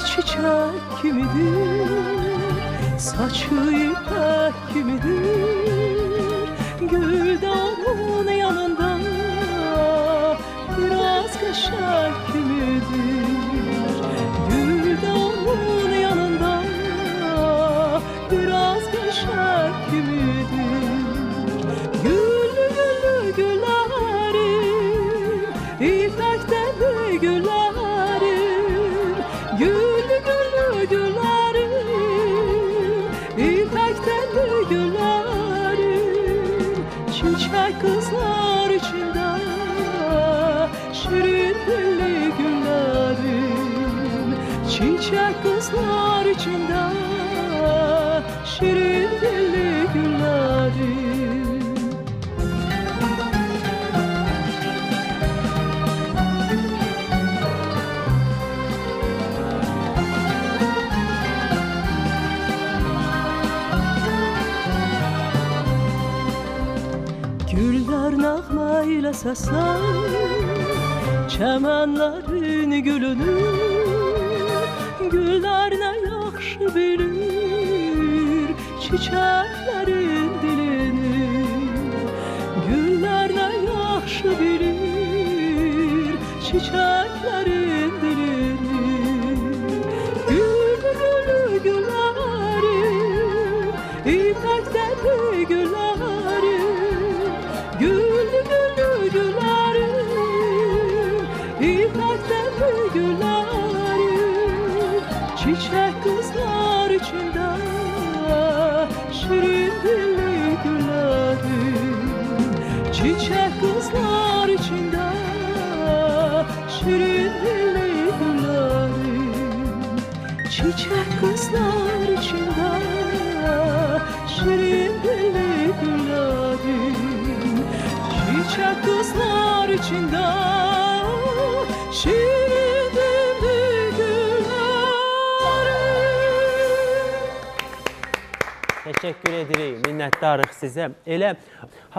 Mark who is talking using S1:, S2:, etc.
S1: çiçek kimidir, saçı ipek kimidir. Gül de onun yanında biraz kaşak kimidir. Gül de onun yanında biraz kaşak kimidir. Güllü güllü güllerim, ipekten de güllerim. Güllü güllü güllerim, ipekten de güllerim. Çiçek kızlar içinde şirin dilli güllerim. Çiçek kızlar içinde şirin dilli güllerim. Güller nağmayla sesler, çəmənlərin gülünü. Güller ne yaxşı bilir çiçeklerin dilini. Güller ne yaxşı bilir çiçeklerin dilini. Güllü güllü güllerim, ipekten de güllerim. Güllü güllü güllerim, ipekten de güllerim. Çiçek kızlar içinde şirin dilli güllerim. Çiçek kızlar içinde şirin dilli güllerim. Çiçek kızlar içinde şirin dilli güllerim. Çiçek kızlar içinde şirin dilli güllerim.
S2: Teşekkür edirik, minnətdarıq sizə. Elə